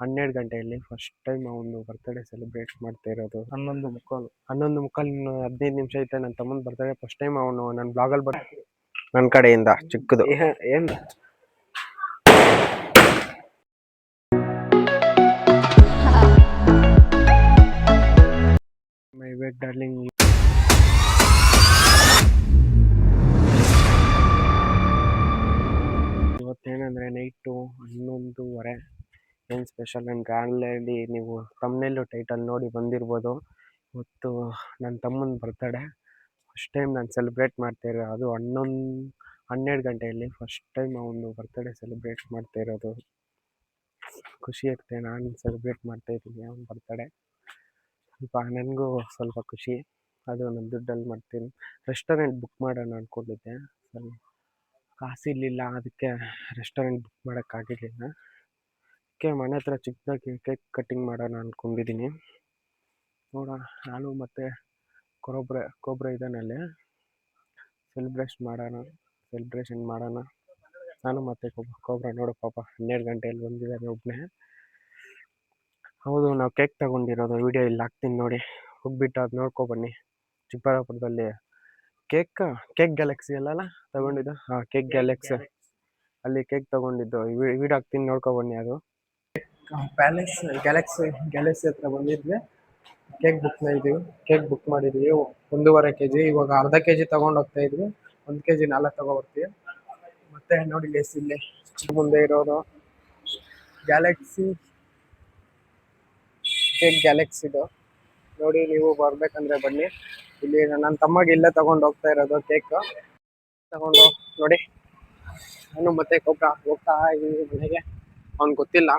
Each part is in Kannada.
12 ಗಂಟೆಯಲ್ಲಿ ಫಸ್ಟ್ ಟೈಮ್ ಅವನು ಬರ್ತ್ಡೇ ಸೆಲೆಬ್ರೇಟ್ ಮಾಡ್ತಾ ಇರೋದು. 11:15 ಇನ್ನು 15 ನಿಮಿಷ ಐತೆ. ನನ್ನ ತಮ್ಮನ ಬರ್ತ್ಡೇ ಫಸ್ಟ್ ಟೈಮ್ ಅವನು ನನ್ನ ಬ್ಲಾಗಲ್ಲಿ ನನ್ನ ಕಡೆಯಿಂದ ಚಿಕ್ಕದು ಏನು ಮೈ ವೇಟ್ ಡಾರ್ಲಿಂಗ್. ಇವತ್ತೇನಂದರೆ ನೈಟು 11:30. ಏನು ಸ್ಪೆಷಲ್ ನನಗೆ ಆಲ್ರೆಡಿ ನೀವು ತಮ್ಮನೇಲೂ ಟೈಟಲ್ ನೋಡಿ ಬಂದಿರ್ಬೋದು. ಇವತ್ತು ನನ್ನ ತಮ್ಮನ ಬರ್ತ್ಡೇ ಫಸ್ಟ್ ಟೈಮ್ ನಾನು ಸೆಲೆಬ್ರೇಟ್ ಮಾಡ್ತಾ ಇರೋದು. ಅದು 12 ಗಂಟೆಯಲ್ಲಿ ಫಸ್ಟ್ ಟೈಮ್ ಅವನು ಬರ್ತ್ಡೇ ಸೆಲೆಬ್ರೇಟ್ ಮಾಡ್ತಾ ಇರೋದು. ಖುಷಿ ಇರುತ್ತೆ. ನಾನು ಸೆಲೆಬ್ರೇಟ್ ಮಾಡ್ತಾ ಇದ್ದೀನಿ ಅವನ ಬರ್ತ್ಡೇ. ಸ್ವಲ್ಪ ನನಗೂ ಸ್ವಲ್ಪ ಖುಷಿ. ಅದು ನನ್ನ ದುಡ್ಡಲ್ಲಿ ಮಾಡ್ತೀನಿ. ರೆಸ್ಟೋರೆಂಟ್ ಬುಕ್ ಮಾಡೋಣ ಅಂದ್ಕೊಂಡಿದ್ದೆ, ಸರಿ ಕಾಸಿರಲಿಲ್ಲ, ಅದಕ್ಕೆ ರೆಸ್ಟೋರೆಂಟ್ ಬುಕ್ ಮಾಡೋಕ್ಕಾಗಿರಲಿಲ್ಲ. ಅದಕ್ಕೆ ಮನೆ ಹತ್ರ ಚಿಕ್ಕದಾಗಿ ಕೇಕ್ ಕಟ್ಟಿಂಗ್ ಮಾಡೋಣ ಅಂದ್ಕೊಂಡಿದ್ದೀನಿ. ನೋಡೋಣ, ನಾನು ಮತ್ತು ಕೋಬ್ರ ಇದ್ದಾನಲ್ಲಿ ಸೆಲೆಬ್ರೇಷನ್ ಮಾಡೋಣ. ನಾನು ಮತ್ತು ಕೋಬ್ರ ನೋಡು ಪಾಪ 12 ಗಂಟೆಯಲ್ಲಿ ಬಂದಿದ್ದಾನೆ ಒಬ್ಬನೇ. ಹೌದು, ನಾವು ಕೇಕ್ ತಗೊಂಡಿರೋದು ವಿಡಿಯೋ ಇಲ್ಲಿ ಹಾಕ್ತೀನಿ ನೋಡಿ, ಹೋಗ್ಬಿಟ್ಟು ಅದು ನೋಡ್ಕೊಬನ್ನಿ. ಚಿಕ್ಕಬಳ್ಳಾಪುರದಲ್ಲಿ ಕೇಕ್ ಗ್ಯಾಲಕ್ಸಿ ಅಲ್ಲ ತಗೊಂಡಿದ್ದು. ಹಾಂ, ಕೇಕ್ ಗ್ಯಾಲಕ್ಸಿ ಅಲ್ಲಿ ಕೇಕ್ ತಗೊಂಡಿದ್ದು ವಿಡಿಯೋ ಹಾಕ್ತೀನಿ, ನೋಡ್ಕೊಬನ್ನಿ. ಅದು ಗ್ಯಾಲಕ್ಸಿ ಹತ್ರ ಬಂದಿದ್ವಿ. ಕೇಕ್ ಬುಕ್ ಮಾಡಿದ್ವಿ 1.5 kg. ಇವಾಗ ಅರ್ಧ kg ತಗೊಂಡು ಹೋಗ್ತಾ ಇದ್ವಿ. 1 kg 4 ತಗೊಬರ್ತೀವಿ. ಮತ್ತೆ ನೋಡಿ ಇಲ್ಲಿ ಮುಂದೆ ಇರೋದು ಗ್ಯಾಲಕ್ಸಿ ಕೇಕ್ ಗ್ಯಾಲಕ್ಸಿದು ನೋಡಿ. ನೀವು ಬರ್ಬೇಕಂದ್ರೆ ಬನ್ನಿ. ಇಲ್ಲಿ ನನ್ನ ತಮ್ಮಗೆ ಇಲ್ಲೇ ತಗೊಂಡು ಹೋಗ್ತಾ ಇರೋದು ಕೇಕ್ ತಗೊಂಡು ನೋಡಿ. ನಾನು ಮತ್ತೆ ಹೋಗ್ತಾ ಇದೀವಿ ಮನೆಗೆ. ಅವ್ನಿಗೆ ಗೊತ್ತಿಲ್ಲ.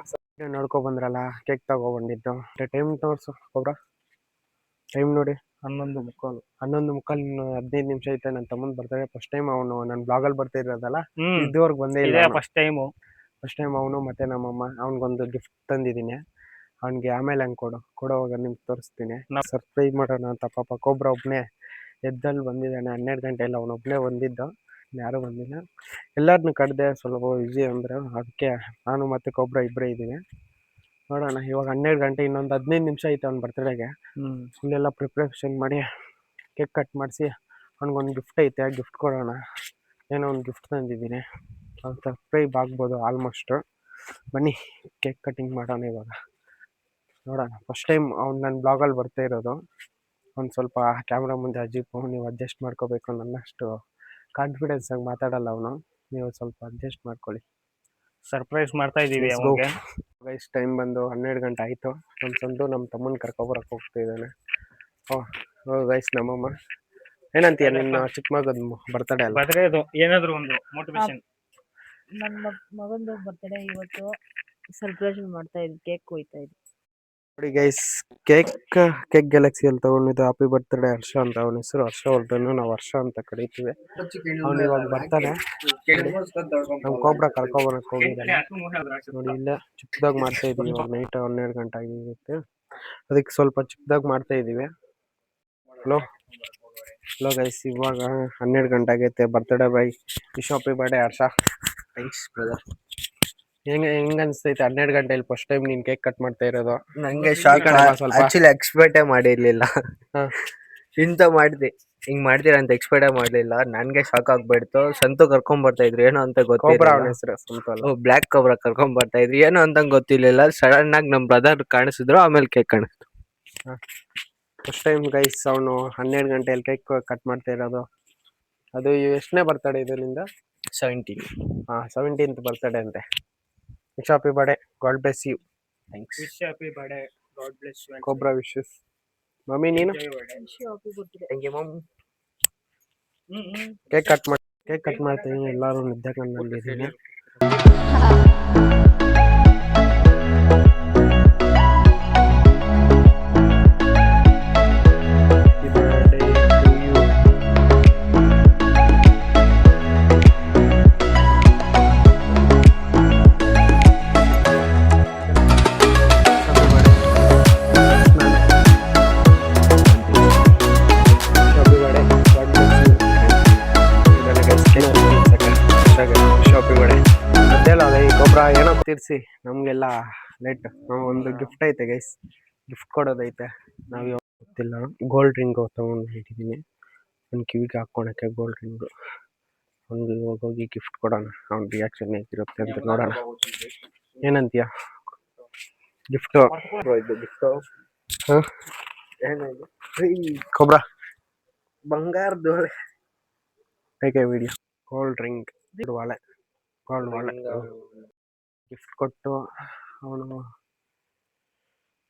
ನೋಡ್ಕೊ ಬಂದ್ರಲ್ಲ, ಕೇಕ್ ತಗೊಬಂದಿದ್ದು. ಟೈಮ್ ತೋರಿಸು ಕೋಬ್ರ, ಟೈಮ್ ನೋಡಿ. 11:15 ಇನ್ನು 15 ನಿಮಿಷ ಐತೆ. ನನ್ನ ತಮ್ಮನ ಬರ್ತ್ಡೇ ಫಸ್ಟ್ ಟೈಮ್ ಅವನು ನನ್ನ ಬ್ಲಾಗಲ್ಲಿ ಬರ್ತಾ ಇರೋದಲ್ಲ, ಇದುವರೆಗೆ ಬಂದೇ ಇಲ್ಲ. ಫಸ್ಟ್ ಟೈಮ್ ಅವನು ಮತ್ತೆ ನಮ್ಮಮ್ಮ. ಅವ್ನಿಗೊಂದು ಗಿಫ್ಟ್ ತಂದಿದ್ದೀನಿ. ಅವ್ನಿಗೆ ಆಮೇಲೆ ಹಂಗೆ ಕೊಡೋವಾಗ ನಿಮ್ಗೆ ತೋರಿಸ್ತೀನಿ. ಸರ್ಪ್ರೈಸ್ ಮಾಡೋಣ ಅಂತ ಪಾಪ ಕೋಬ್ರ ಒಬ್ಬನೇ ಎದ್ದಲ್ಲಿ ಬಂದಿದ್ದಾನೆ. 12 ಗಂಟೆಯಲ್ಲಿ ಅವನೊಬ್ಬನೇ ಬಂದಿದ್ದು, ಯಾರೂ ಬಂದಿಲ್ಲ. ಎಲ್ಲರನ್ನೂ ಕರೆದೆ, ಸ್ವಲ್ಪ ಈಸಿ ಅಂದರೆ ಅದಕ್ಕೆ ನಾನು ಮತ್ತು ಕೋಬ್ರ ಇಬ್ಬರೇ ಇದ್ದೀವಿ. ನೋಡೋಣ, ಇವಾಗ 12 ಗಂಟೆ, ಇನ್ನೊಂದು 15 ನಿಮಿಷ ಐತೆ ಅವ್ನ ಬರ್ತ್ಡೇಗೆ. ಇಲ್ಲೆಲ್ಲ ಪ್ರಿಪ್ರೇಷನ್ ಮಾಡಿ ಕೇಕ್ ಕಟ್ ಮಾಡಿಸಿ ಅವ್ನಿಗೊಂದು ಗಿಫ್ಟ್ ಐತೆ, ಗಿಫ್ಟ್ ಕೊಡೋಣ. ಏನೋ ಒಂದು ಗಿಫ್ಟ್ ತಂದಿದ್ದೀನಿ, ಅವ್ನು ಸರ್ಪ್ರೈಸ್ ಆಗ್ಬೋದು ಆಲ್ಮೋಸ್ಟ್. ಬನ್ನಿ ಕೇಕ್ ಕಟ್ಟಿಂಗ್ ಮಾಡೋಣ ಇವಾಗ. ನೋಡೋಣ, ಫಸ್ಟ್ ಟೈಮ್ ಅವ್ನು ನನ್ನ ಬ್ಲಾಗಲ್ಲಿ ಬರ್ತಾ ಇರೋದು. ಅವ್ನು ಸ್ವಲ್ಪ ಕ್ಯಾಮ್ರಾ ಮುಂದೆ ಅಜೀಬು, ನೀವು ಅಡ್ಜಸ್ಟ್ ಮಾಡ್ಕೋಬೇಕು. ನನ್ನಷ್ಟು ಕಾನ್ಫಿಡೆನ್ಸಾಗಿ ಮಾತಾಡಲ್ಲ ಅವನು, ನೀವು ಸ್ವಲ್ಪ ಅಡ್ಜಸ್ಟ್ ಮಾಡ್ಕೊಳ್ಳಿ. ಸರ್ಪ್ರೈಸ್ ಮಾಡ್ತಾ ಇದ್ದೀವಿ. ಗೈಸ್, ಟೈಮ್ ಬಂದು 12 ಗಂಟೆ ಆಯಿತು. ನಮ್ಮ ಸಂದು ನಮ್ಮ ತಮ್ಮನ ಕರ್ಕೊಬರಕ್ಕೆ ಹೋಗ್ತಾ ಇದ್ದಾನೆ. ಗೈಸ್, ನಮ್ಮಮ್ಮ ಏನಂತೀಯ ನಿನ್ನ ಚಿಕ್ಕ ಮಗದ ಬರ್ತ್ಡೇ ಅಲ್ಲ? ಏನಾದರೂ ಒಂದು ಮೋಟಿವೇಶನ್. ನನ್ನ ಮಗಂದು ಬರ್ತ್ಡೇ ಇವತ್ತು ಸೆಲೆಬ್ರೇಷನ್ ಮಾಡ್ತಾ ಇದ್ವಿ, ಕೇಕ್ ಕೊಯ್ತಾ ಇದ್ವಿ. ನೋಡಿ ಗೈಸ್, ಕೇಕ್ ಗ್ಯಾಲಕ್ಸಿಯಲ್ಲಿ ತಗೊಂಡಿದ್ದು. ಹ್ಯಾಪಿ ಬರ್ತ್ಡೇ ಹರ್ಷ ಅಂತ ಅವನ ಹೆಸರು. ಹರ್ಷ ಹೊರಟನ್ನು ನಾವು ಹರ್ಷ ಅಂತ ಕರಿತೀವಿ. ಅವ್ನು ಇವಾಗ ಬರ್ತಾನೆ. ನಮ್ಮ ಕೋಬ್ರ ಕರ್ಕೊಬರಕ್ಕೆ ಹೋಗಿದ್ದಾನೆ ನೋಡಿ. ಇಲ್ಲೇ ಚಿಕ್ಕದಾಗಿ ಮಾಡ್ತಾ ಇದೀವಿ. ಇವಾಗ ನೈಟ್ 12 ಗಂಟೆ ಆಗಿರುತ್ತೆ, ಅದಕ್ಕೆ ಸ್ವಲ್ಪ ಚಿಕ್ಕದಾಗಿ ಮಾಡ್ತಾ ಇದೀವಿ. ಹಲೋ ಗೈಸ್, ಇವಾಗ 12 ಗಂಟೆ ಆಗೈತೆ. Birthday by wish happy birthday Harsha. Thanks brother. ಹೆಂಗ ಅನ್ಸ್ತೈತೆ 12 ಗಂಟೆಯಲ್ಲಿ ಫಸ್ಟ್ ಟೈಮ್ ನೀನ್ ಕೇಕ್ ಕಟ್ ಮಾಡ್ತಾ ಇರೋದು? ನಂಗೆ ಶಾಕ್. ಆಕ್ಚುಲಿ ಎಕ್ಸ್ಪೆಕ್ಟೇ ಮಾಡಿರ್ಲಿಲ್ಲ ಇಂತ ಹಿಂಗ್ ಮಾಡ್ತೀರಾ ಅಂತ ಎಕ್ಸ್ಪೆಕ್ಟೇ ಮಾಡ್ಲಿಲ್ಲ. ನನ್ಗೆ ಶಾಕ್ ಆಗ್ಬಿಡ್ತು. ಸಂತು ಕರ್ಕೊಂಡ್ ಬರ್ತಾ ಇದ್ರು, ಏನೋ ಅಂತ ಗೊತ್ತಿಲ್ಲ. ಬ್ಲಾಕ್ ಕೋಬ್ರಾ ಕರ್ಕೊಂಡ್ ಬರ್ತಾ ಇದ್ರು, ಏನೋ ಅಂತ ಗೊತ್ತಿರ್ಲಿಲ್ಲ. ಸಡನ್ ಆಗಿ ನಮ್ ಬ್ರದರ್ ಕಾಣಿಸಿದ್ರು, ಆಮೇಲೆ ಕೇಕ್ ಕಾಣಿಸ್ತು. ಫಸ್ಟ್ ಟೈಮ್ ಗೈಸ್ ಅವನು 12 ಗಂಟೆಯಲ್ಲಿ ಕೇಕ್ ಕಟ್ ಮಾಡ್ತಾ ಇರೋದು. ಅದು ಎಷ್ಟನೇ ಬರ್ತಡೇ ಇದು ನಿಂದ? 17. 17th ಬರ್ತಡೇ ಅಂತೆ. Wish happy birthday, God bless you. Thanks. Wish happy birthday, God bless you. Cobra wishes. Mummy ನೀನು? Thank you mum. Cake cut ಮಾಡ್ತೀನಿ. ಎಲ್ಲರೂ ನಿದ್ದೆ ಕಂಡಿದ್ದೀನಿ. Shopping ತಿರ್ಸಿ ನಮ್ಗೆಲ್ಲ ಲೇಟ್. ಒಂದು ಗಿಫ್ಟ್ ಐತೆ ಗೈಸ್, ಗಿಫ್ಟ್ ಕೊಡೋದೈತೆ. ನಾವು ಗೊತ್ತಿಲ್ಲ. ಗೋಲ್ಡ್ ರಿಂಗು ತೊಗೊಂಡಿದ್ದೀನಿ, ಒಂದು ಕಿವಿಗೆ ಹಾಕ್ಕೊಳಕ್ಕೆ ಗೋಲ್ಡ್ ರಿಂಗು. ಅವ್ನಿಗೆ ಇವಾಗ ಹೋಗಿ ಗಿಫ್ಟ್ ಕೊಡೋಣ, ಅವ್ನ ರಿಯಾಕ್ಷನ್ ಹೇಗಿರುತ್ತೆ ಅಂತ ನೋಡೋಣ. ಏನಂತೀಯ? ಗಿಫ್ಟು ಇದು ಗಿಫ್ಟು ಏನಿದು? ಕೊಬ್ರಾ ಬಂಗಾರದು ಹೇಗೆ ವಿಡಿಯೋ. ಗೋಲ್ಡ್ ರಿಂಗ್, ವಾಲೆ, ಗೋಲ್ಡ್ ವಾಲೆ ಗಿಫ್ಟ್ ಕೊಟ್ಟು ಅವನು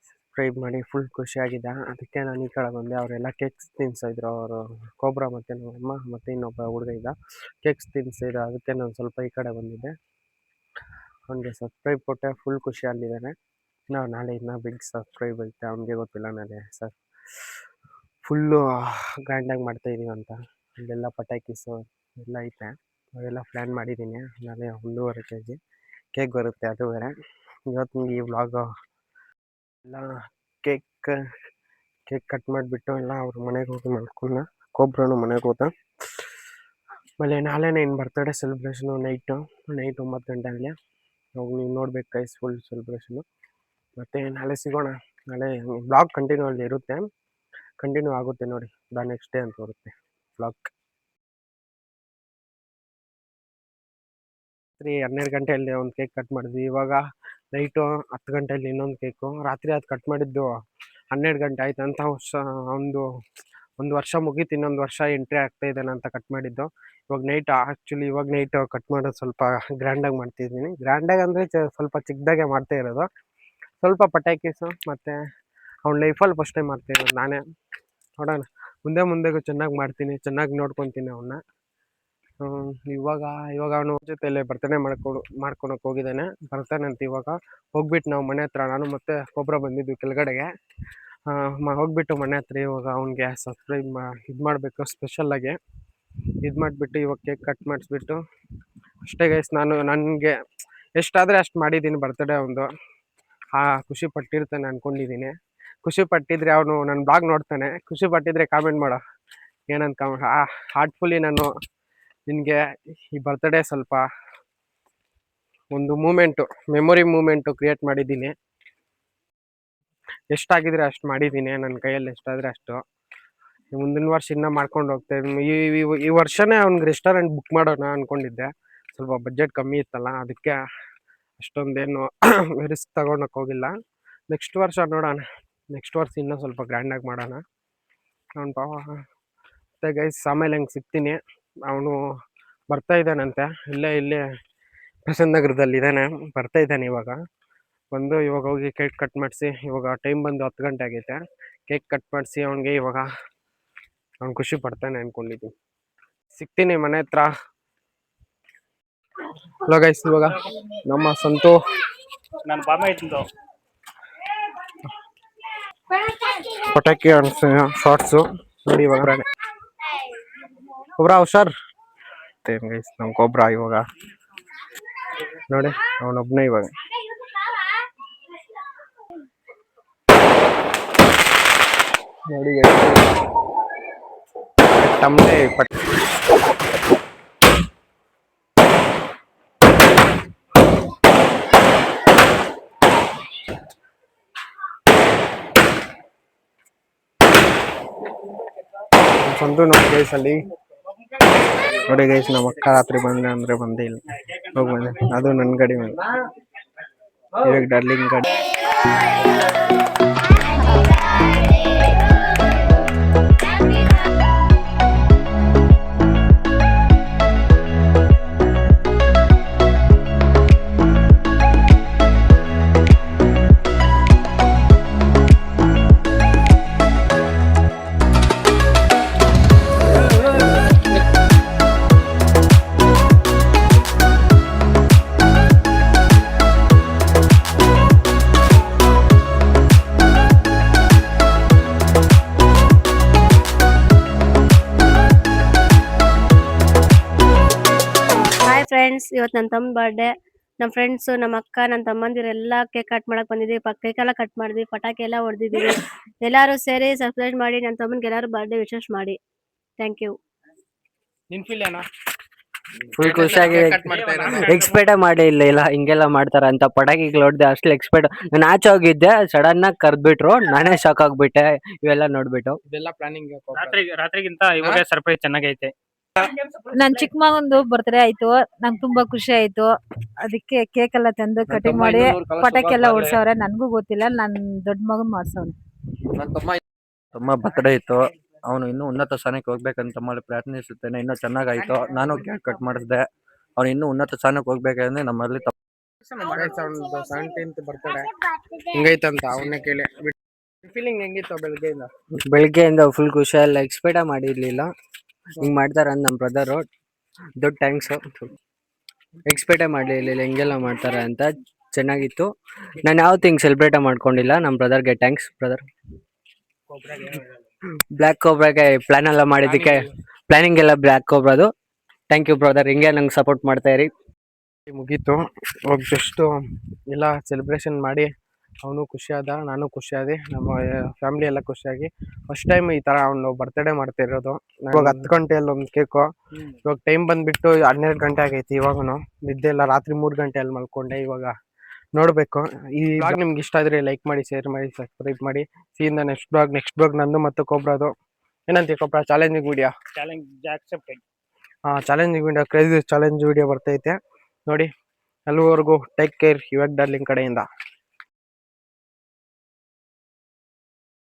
ಸಬ್ಸ್ಕ್ರೈಬ್ ಮಾಡಿ ಫುಲ್ ಖುಷಿಯಾಗಿದ್ದ. ಅದಕ್ಕೆ ನಾನು ಈ ಕಡೆ ಬಂದೆ. ಅವರೆಲ್ಲ ಕೇಕ್ಸ್ ತಿನ್ಸಿದ್ರು, ಅವರು ಕೊಬ್ರಾ ಮತ್ತು ನಮ್ಮಮ್ಮ ಮತ್ತು ಇನ್ನೊಬ್ಬ ಹುಡುಗ ಇದ್ದ, ಕೇಕ್ಸ್ ತಿನ್ಸಿದ್ರು. ಅದಕ್ಕೆ ನಾನು ಸ್ವಲ್ಪ ಈ ಕಡೆ ಬಂದಿದ್ದೆ. ಅವನಿಗೆ ಸಬ್ಸ್ಕ್ರೈಬ್ ಕೊಟ್ಟೆ, ಫುಲ್ ಖುಷಿಯಲ್ಲಿದ್ದಾನೆ. ನಾಳೆ ಇನ್ನೂ ಬಿಗ್ ಸಬ್ಸ್ಕ್ರೈಬ್ ಐತೆ, ಅವನಿಗೆ ಗೊತ್ತಿಲ್ಲ. ನಾಳೆ ಸರ್ ಫುಲ್ಲು ಗ್ರ್ಯಾಂಡಾಗಿ ಮಾಡ್ತಾಯಿದ್ದೀವಿ ಅಂತ. ಅಲ್ಲೆಲ್ಲ ಪಟಾಕೀಸು ಎಲ್ಲ ಐತೆ, ಅವೆಲ್ಲ ಪ್ಲ್ಯಾನ್ ಮಾಡಿದ್ದೀನಿ. ನಾಳೆ 1.5 kg ಕೇಕ್ ಬರುತ್ತೆ, ಅದು ಬೇರೆ. ಇವತ್ತು ಈ ವ್ಲಾಗು ಎಲ್ಲ ಕೇಕ್ ಕಟ್ ಮಾಡಿಬಿಟ್ಟು ಎಲ್ಲ ಅವ್ರ ಮನೆಗೆ ಹೋಗಿ ಮಾಡ್ಕೊಂಡು, ಕೊಬ್ರನು ಮನೆಗೆ ಹೋದ. ಆಮೇಲೆ ನಾಳೆನೇ ಇನ್ನು ಬರ್ತಡೇ ಸೆಲೆಬ್ರೇಷನು ನೈಟ್ 9 ಗಂಟೆಯಲ್ಲಿ. ಅವಾಗ ನೀವು ನೋಡ್ಬೇಕು ಗೈಸ್ ಫುಲ್ ಸೆಲೆಬ್ರೇಷನು. ಮತ್ತು ನಾಳೆ ಸಿಗೋಣ. ನಾಳೆ ಬ್ಲಾಗ್ ಕಂಟಿನ್ಯೂ ಅಲ್ಲಿ ಇರುತ್ತೆ, ಕಂಟಿನ್ಯೂ ಆಗುತ್ತೆ ನೋಡಿ. ನೆಕ್ಸ್ಟ್ ಡೇ ಅಂತ ಬರುತ್ತೆ ಬ್ಲಾಗ್. ರಾತ್ರಿ 12 ಗಂಟೆಯಲ್ಲಿ ಒಂದು ಕೇಕ್ ಕಟ್ ಮಾಡಿದ್ವಿ. ಇವಾಗ ನೈಟು 10 ಗಂಟೆಯಲ್ಲಿ ಇನ್ನೊಂದು ಕೇಕು. ರಾತ್ರಿ ಅದು ಕಟ್ ಮಾಡಿದ್ದು 12 ಗಂಟೆ ಆಯ್ತು ಅಂತ. ಒಂದು ವರ್ಷ ಮುಗೀತು, ಇನ್ನೊಂದು ವರ್ಷ ಎಂಟ್ರಿ ಆಗ್ತಾ ಇದ್ದಾನೆ ಅಂತ ಕಟ್ ಮಾಡಿದ್ದು. ಇವಾಗ ನೈಟ್ ಕಟ್ ಮಾಡೋದು ಸ್ವಲ್ಪ ಗ್ರ್ಯಾಂಡಾಗಿ ಮಾಡ್ತಿದ್ದೀನಿ. ಗ್ರ್ಯಾಂಡಾಗಿ ಅಂದರೆ ಸ್ವಲ್ಪ ಚಿಕ್ಕದಾಗೆ ಮಾಡ್ತಾ ಇರೋದು. ಸ್ವಲ್ಪ ಪಟಾಕೀಸು ಮತ್ತು ಅವ್ನ ಲೈಫಲ್ಲಿ ಫಸ್ಟ್ ಟೈಮ್ ಮಾಡ್ತಾಯಿರೋದು ನಾನೇ. ನೋಡೋಣ, ಮುಂದೆಗೂ ಚೆನ್ನಾಗಿ ಮಾಡ್ತೀನಿ, ಚೆನ್ನಾಗಿ ನೋಡ್ಕೊತೀನಿ ಅವನ್ನ. ಇವಾಗ ಅವನು ಜೊತೆಯಲ್ಲೇ ಬರ್ತಡೇ ಮಾಡ್ಕೊಳಕ್ಕೆ ಹೋಗಿದ್ದಾನೆ. ಬರ್ತಾನಂತ ಇವಾಗ. ಹೋಗ್ಬಿಟ್ಟು ನಾವು ಮನೆ ಹತ್ರ, ನಾನು ಮತ್ತು ಕೊಬ್ರಾ ಬಂದಿದ್ವಿ ಕೆಳಗಡೆಗೆ. ಹೋಗ್ಬಿಟ್ಟು ಮನೆ ಹತ್ರ ಇವಾಗ ಅವ್ನಿಗೆ ಸಬ್ಸ್ಕ್ರೈಬ್ ಇದು ಮಾಡಬೇಕು, ಸ್ಪೆಷಲ್ಲಾಗಿ ಇದು ಮಾಡಿಬಿಟ್ಟು ಇವಾಗ ಕೇಕ್ ಕಟ್ ಮಾಡಿಸ್ಬಿಟ್ಟು ಅಷ್ಟೇ ಗೈಸ್. ನನಗೆ ಎಷ್ಟಾದರೆ ಅಷ್ಟು ಮಾಡಿದ್ದೀನಿ ಬರ್ತಡೇ ಅವನದು. ಖುಷಿ ಪಟ್ಟಿರ್ತಾನೆ ಅಂದ್ಕೊಂಡಿದ್ದೀನಿ. ಖುಷಿ ಪಟ್ಟಿದ್ರೆ ಅವನು ನನ್ನ ಬ್ಲಾಗ್ ನೋಡ್ತಾನೆ. ಖುಷಿ ಪಟ್ಟಿದ್ರೆ ಕಾಮೆಂಟ್ ಮಾಡೋ, ಏನಂತ ಕಾಮೆಂಟ್. ಹಾರ್ಟ್ಫುಲ್ಲಿ ನಾನು ನಿನಗೆ ಈ ಬರ್ತಡೇ ಸ್ವಲ್ಪ ಒಂದು ಮೆಮೊರಿ ಮೂಮೆಂಟು ಕ್ರಿಯೇಟ್ ಮಾಡಿದ್ದೀನಿ. ಎಷ್ಟಾಗಿದ್ರೆ ಅಷ್ಟು ಮಾಡಿದ್ದೀನಿ, ನನ್ನ ಕೈಯಲ್ಲಿ ಎಷ್ಟಾದರೆ ಅಷ್ಟು. ಮುಂದಿನ ವರ್ಷ ಇನ್ನೂ ಮಾಡ್ಕೊಂಡು ಹೋಗ್ತಾಯಿದ್ದೀನಿ. ಈ ವರ್ಷನೇ ಅವ್ನಿಗೆ ರೆಸ್ಟೋರೆಂಟ್ ಬುಕ್ ಮಾಡೋಣ ಅಂದ್ಕೊಂಡಿದ್ದೆ. ಸ್ವಲ್ಪ ಬಜೆಟ್ ಕಮ್ಮಿ ಇತ್ತಲ್ಲ, ಅದಕ್ಕೆ ಅಷ್ಟೊಂದೇನು ರಿಸ್ಕ್ ತಗೊಳಕ್ಕೆ ಹೋಗಿಲ್ಲ. ನೆಕ್ಸ್ಟ್ ವರ್ಷ ನೋಡೋಣ. ನೆಕ್ಸ್ಟ್ ವರ್ಷ ಇನ್ನೂ ಸ್ವಲ್ಪ ಗ್ರ್ಯಾಂಡಾಗಿ ಮಾಡೋಣ. ಅವ್ನು ಮತ್ತು ಗೈಸ್ ಆಮೇಲೆ ಹಂಗೆ ಸಿಗ್ತೀನಿ. ಅವನು ಬರ್ತಾ ಇದ್ದಾನಂತೆ, ಇಲ್ಲೇ ಪ್ರಸನ್ನ ನಗರದಲ್ಲಿದ್ದಾನೆ. ಬರ್ತಾ ಇದ್ದಾನೆ ಇವಾಗ. ಇವಾಗ ಹೋಗಿ ಕೇಕ್ ಕಟ್ ಮಾಡಿಸಿ, ಇವಾಗ ಟೈಮ್ ಬಂದು 10 ಗಂಟೆ ಆಗೈತೆ. ಕೇಕ್ ಕಟ್ ಮಾಡಿಸಿ ಅವ್ನಿಗೆ ಇವಾಗ ಅವ್ನು ಖುಷಿ ಪಡ್ತಾನೆ ಅಂದ್ಕೊಂಡಿದ್ದೀನಿ. ಸಿಗ್ತೀನಿ ಮನೆ ಹತ್ರ. ಹಲೋ ಗೈಸ್, ಇವಾಗ ನಮ್ಮ ಸಂತು ನಾನು ಬಾಮ ಇದ್ದು ಪಟಾಕಿ ಶಾರ್ಟ್ಸು ನೋಡಿ. ಇವಾಗ ಕೊಬ್ರಾ ಹುಷಾರ್ ಗೈಸ್. ನಮ್ಮ ಕೊಬ್ರಾ ಇವಾಗ ನೋಡಿ, ಅವನೊಬ್ಬನೇ ಇವಾಗ. ನೋಡಿ ತಮ್ಮದೇ ಸಂತು ನೋಡಿ ಗೈಸ್. ಅಲ್ಲಿ ನೋಡಿ ಗೈಸ್, ನಮ್ಮ ಅಕ್ಕ ರಾತ್ರಿ ಬಂದೆ ಅಂದರೆ ಬಂದೇ ಇಲ್ಲ. ಹೋಗಿ ಬಂದೆ, ಅದು ನನ್ನ ಗಾಡಿ ಮೇಲೆ. ಇವಾಗ ಡಾರ್ಲಿಂಗ್ ಗಾಡಿ. ಫ್ರೆಂಡ್ಸ್, ಇವತ್ತು ನನ್ನ ತಮ್ಮ ಬರ್ಡೇ. ನಮ್ಮ ಫ್ರೆಂಡ್ಸ್, ನಮ್ಮ ಅಕ್ಕ, ನನ್ನ ತಮ್ಮಂದಿರೆಲ್ಲ ಕೇಕ್ ಕಟ್ ಮಾಡಕ್ ಬಂದಿದ್ದೀವಿ. ಕೇಕ್ ಎಲ್ಲ ಕಟ್ ಮಾಡಿದ್ವಿ, ಪಟಾಕಿ ಎಲ್ಲ ಹೊಡೆದಿದ್ದೀವಿ. ಎಲ್ಲರೂ ಸೇರಿ ಸರ್ಪ್ರೈಸ್ ಮಾಡಿ ನನ್ನ ತಮ್ಮನಿಗೆ ಎಲ್ಲರೂ ಬರ್ಡೇ ವಿಶೇಷ ಮಾಡಿ. Thank you. ನಿನ್ ಫೀಲ್ ಏನೋ? ಫುಲ್ ಖುಷಿಯಾಗಿ ಎಕ್ಸ್ಪೆಕ್ಟೇ ಮಾಡಿ ಇಲ್ಲ ಹಿಂಗೆಲ್ಲ ಮಾಡ್ತಾರ ಅಂತ ಪಟಾಕಿಗಳು ಹೊಡ್ದೆ ಅಷ್ಟು ಎಕ್ಸ್ಪೆಕ್ಟ್ ನಾನು ಆಚೆ ಹೋಗಿದ್ದೆ ಸಡನ್ ಆಗಿ ಕರ್ದ್ಬಿಟ್ರು ನಾನೇ ಶಾಕ್ ಆಗ್ಬಿಟ್ಟೆ ಇವೆಲ್ಲ ನೋಡ್ಬಿಟ್ಟು ಇದೆಲ್ಲ ಪ್ಲಾನಿಂಗ್ ರಾತ್ರಿಗಿಂತ ಇವಾಗ ಸರ್ಪ್ರೈಸ್ ಚೆನ್ನಾಗೈತೆ. ನನ್ ಚಿಕ್ಕ ಮಗಂದು ಬರ್ತ್ಡೇ ಆಯ್ತು, ನಂಗೆ ತುಂಬಾ ಖುಷಿ ಆಯ್ತು. ಅದಕ್ಕೆ ಕೇಕ್ ಎಲ್ಲ ತಂದು ಕಟಿಂಗ್ ಮಾಡಿ ಪಟಾಕಿ ಎಲ್ಲ ಹೊಡ್ಸವ್ರೆ. ನನ್ಗೂ ಗೊತ್ತಿಲ್ಲ, ನನ್ ದೊಡ್ಡ ಮಗನ್ ಮಾಡ್ಸವ್ನೆ. ತಮ್ಮ ಬರ್ತ್ಡೇ ಇತ್ತು, ಅವನು ಇನ್ನೂ ಉನ್ನತ ಸ್ಥಾನಕ್ಕೆ ಹೋಗ್ಬೇಕಂತ ಮಾಡಿ ಪ್ರಾರ್ಥಿಸುತ್ತೇನೆ. ಇನ್ನೂ ಚೆನ್ನಾಗಾಯ್ತು. ನಾನು ಕೇಕ್ ಕಟ್ ಮಾಡಿಸ್ದೆ. ಅವ್ನು ಇನ್ನೂ ಉನ್ನತ ಸ್ಥಾನಕ್ಕೆ ಹೋಗ್ಬೇಕಂದ್ರೆ ನಮ್ಮಲ್ಲಿ 17th ಬರ್ತಡೆ ಹಿಂಗೈತಂತ ಅವನ್ನೇ ಕೇಳಿ. ಫೀಲಿಂಗ್ ಹೆಂಗಿತ್ತು ಬೆಳಿಗ್ಗೆಯಿಂದ ಫುಲ್ ಖುಷಿಯಲ್ಲ, ಎಕ್ಸ್ಪೆಕ್ಟೇ ಮಾಡಿರ್ಲಿಲ್ಲ ಹಿಂಗ್ ಮಾಡ್ತಾರ ಅಂತ. ನಮ್ಮ ಬ್ರದರು ದೊಡ್ಡ ಥ್ಯಾಂಕ್ಸ್. ಎಕ್ಸ್ಪೆಕ್ಟೇ ಮಾಡಿರ್ಲಿಲ್ಲ ಹಿಂಗೆಲ್ಲ ಮಾಡ್ತಾರೆ ಅಂತ. ಚೆನ್ನಾಗಿತ್ತು. ನಾನು ಯಾವತ್ತೂ ಹಿಂಗೆ ಸೆಲೆಬ್ರೇಟೇ ಮಾಡ್ಕೊಂಡಿಲ್ಲ. ನಮ್ಮ ಬ್ರದರ್ಗೆ ಥ್ಯಾಂಕ್ಸ್ ಬ್ರದರ್. ಬ್ಲ್ಯಾಕ್ ಕೋಬ್ರಾಗೆ ಪ್ಲಾನ್ ಎಲ್ಲ ಮಾಡಿದ್ದಕ್ಕೆ ಪ್ಲಾನಿಂಗ್ ಎಲ್ಲ ಬ್ಲ್ಯಾಕ್ ಕೋಬ್ರಾದು. ಥ್ಯಾಂಕ್ ಯು ಬ್ರದರ್, ಹಿಂಗೆ ನಂಗೆ ಸಪೋರ್ಟ್ ಮಾಡ್ತಾ ಇರಿ. ಮುಗೀತು. ಹೋಗಿ ಜಸ್ಟ್ ಎಲ್ಲ ಸೆಲೆಬ್ರೇಷನ್ ಮಾಡಿ ಅವನು ಖುಷಿಯಾದ, ನಾನು ಖುಷಿಯಾದೆ, ನಮ್ಮ ಫ್ಯಾಮಿಲಿ ಎಲ್ಲ ಖುಷಿಯಾಗಿ. ಫಸ್ಟ್ ಟೈಮ್ ಈ ಥರ ಅವನು ಬರ್ತ್ಡೇ ಮಾಡ್ತಾ ಇರೋದು. ಇವಾಗ 10 ಗಂಟೆಯಲ್ಲಿ ಒಂದು ಕೇಕು. ಇವಾಗ ಟೈಮ್ ಬಂದುಬಿಟ್ಟು 12 ಗಂಟೆ ಆಗೈತಿ. ಇವಾಗೂ ನಿದ್ದೆ ಇಲ್ಲ, ರಾತ್ರಿ 3 ಗಂಟೆಯಲ್ಲಿ ಮಲ್ಕೊಂಡೆ. ಇವಾಗ ನೋಡಬೇಕು. ಈ ಬ್ಲಾಗ್ ನಿಮ್ಗೆ ಇಷ್ಟ ಆದರೆ ಲೈಕ್ ಮಾಡಿ, ಶೇರ್ ಮಾಡಿ, ಸಬ್ಸ್ಕ್ರೈಬ್ ಮಾಡಿ. ಸೀಯಿಂದ ನೆಕ್ಸ್ಟ್ ಬ್ಲಾಗ್ ನಂದು ಮತ್ತು ಕೊಬ್ರಾದು. ಏನಂತೀವಿ Cobra? Challenging video. Challenging video, crazy challenge video ಬರ್ತೈತೆ ನೋಡಿ. ಎಲ್ಲವರೆಗೂ ಟೇಕ್ ಕೇರ್, ಯುವಕ್ ಡಾರ್ಲಿಂಗ್ ಕಡೆಯಿಂದ.